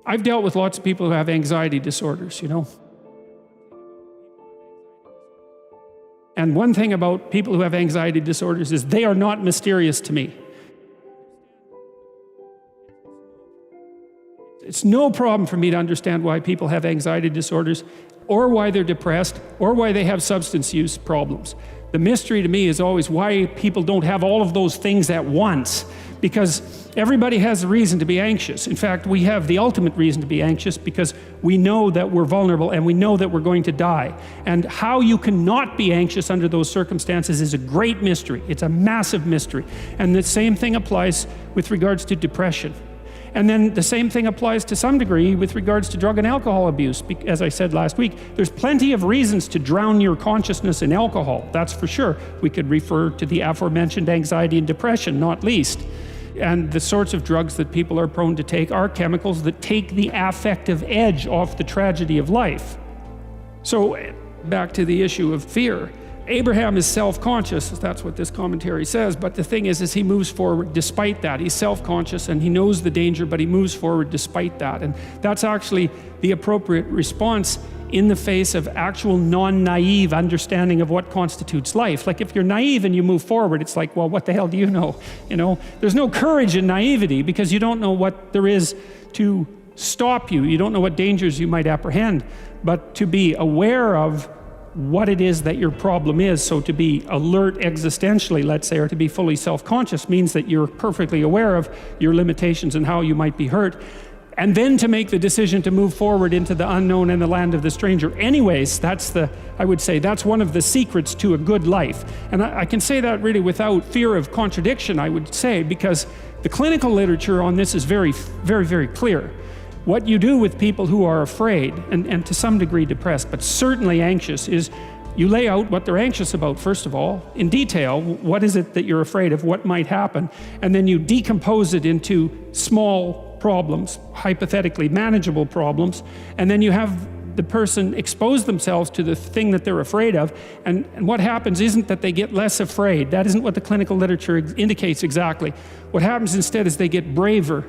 I've dealt with lots of people who have anxiety disorders, And one thing about people who have anxiety disorders is they are not mysterious to me. It's no problem for me to understand why people have anxiety disorders, or why they're depressed, or why they have substance use problems. The mystery to me is always why people don't have all of those things at once, because everybody has a reason to be anxious. In fact, we have the ultimate reason to be anxious because we know that we're vulnerable and we know that we're going to die. And how you cannot be anxious under those circumstances is a great mystery. It's a massive mystery. And the same thing applies with regards to depression. And then the same thing applies to some degree with regards to drug and alcohol abuse. As I said last week, there's plenty of reasons to drown your consciousness in alcohol, that's for sure. We could refer to the aforementioned anxiety and depression, not least. And the sorts of drugs that people are prone to take are chemicals that take the affective edge off the tragedy of life. So back to the issue of fear. Abraham is self-conscious, that's what this commentary says, but the thing is he moves forward despite that. He's self-conscious and he knows the danger, but he moves forward despite that. And that's actually the appropriate response in the face of actual non-naive understanding of what constitutes life. Like if you're naive and you move forward, it's like, well, what the hell do you know? There's no courage in naivety because you don't know what there is to stop you. You don't know what dangers you might apprehend, but to be aware of what it is that your problem is. So to be alert existentially, let's say, or to be fully self-conscious means that you're perfectly aware of your limitations and how you might be hurt. And then to make the decision to move forward into the unknown and the land of the stranger. Anyways, I would say that's one of the secrets to a good life. And I can say that really without fear of contradiction, I would say, because the clinical literature on this is very, very, very clear. What you do with people who are afraid, and to some degree depressed, but certainly anxious, is you lay out what they're anxious about, first of all, in detail. What is it that you're afraid of? What might happen? And then you decompose it into small problems, hypothetically manageable problems, and then you have the person expose themselves to the thing that they're afraid of, and what happens isn't that they get less afraid. That isn't what the clinical literature indicates exactly. What happens instead is they get braver.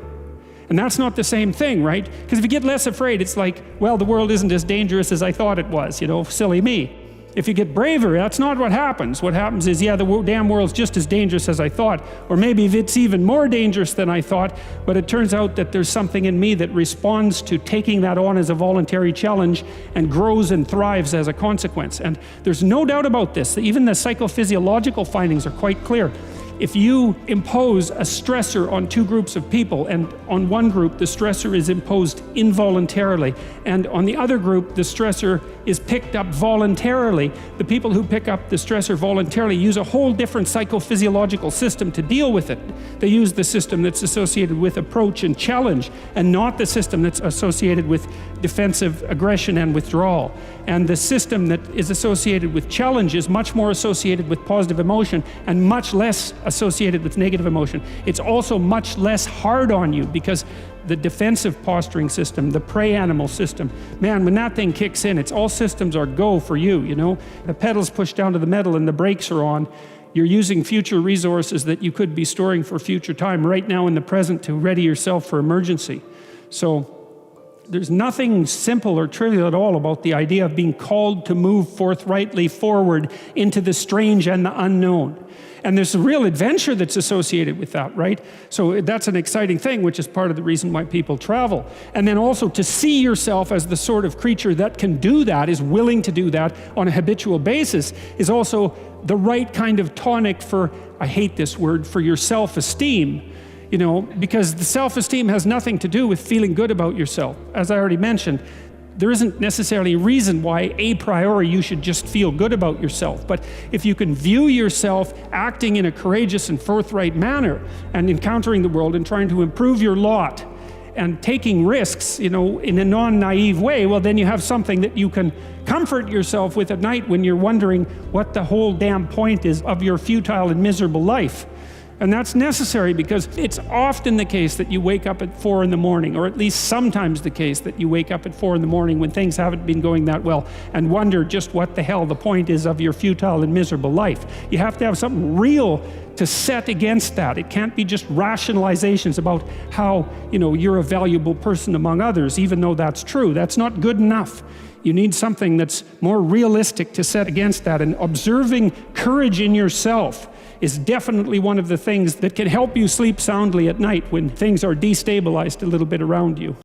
And that's not the same thing, right? Because if you get less afraid, it's like, well, the world isn't as dangerous as I thought it was, silly me. If you get braver, that's not what happens. What happens is, yeah, the damn world's just as dangerous as I thought, or maybe it's even more dangerous than I thought, but it turns out that there's something in me that responds to taking that on as a voluntary challenge and grows and thrives as a consequence. And there's no doubt about this. Even the psychophysiological findings are quite clear. If you impose a stressor on two groups of people, and on one group the stressor is imposed involuntarily, and on the other group the stressor is picked up voluntarily, the people who pick up the stressor voluntarily use a whole different psychophysiological system to deal with it. They use the system that's associated with approach and challenge, and not the system that's associated with defensive aggression and withdrawal. And the system that is associated with challenge is much more associated with positive emotion and much less associated with negative emotion. It's also much less hard on you because the defensive posturing system, the prey animal system, man, when that thing kicks in, it's all systems are go for you, The pedal's pushed down to the metal and the brakes are on. You're using future resources that you could be storing for future time right now in the present to ready yourself for emergency. So there's nothing simple or trivial at all about the idea of being called to move forthrightly forward into the strange and the unknown. And there's a real adventure that's associated with that, right? So that's an exciting thing, which is part of the reason why people travel. And then also to see yourself as the sort of creature that can do that, is willing to do that on a habitual basis, is also the right kind of tonic for, I hate this word, for your self-esteem. Because the self-esteem has nothing to do with feeling good about yourself. As I already mentioned, there isn't necessarily a reason why a priori you should just feel good about yourself. But if you can view yourself acting in a courageous and forthright manner and encountering the world and trying to improve your lot and taking risks, in a non-naive way, well, then you have something that you can comfort yourself with at night when you're wondering what the whole damn point is of your futile and miserable life. And that's necessary because it's often the case that you wake up at 4 in the morning, or at least sometimes the case that you wake up at 4 in the morning when things haven't been going that well and wonder just what the hell the point is of your futile and miserable life. You have to have something real to set against that. It can't be just rationalizations about how, you're a valuable person among others, even though that's true. That's not good enough. You need something that's more realistic to set against that. And observing courage in yourself is definitely one of the things that can help you sleep soundly at night when things are destabilized a little bit around you.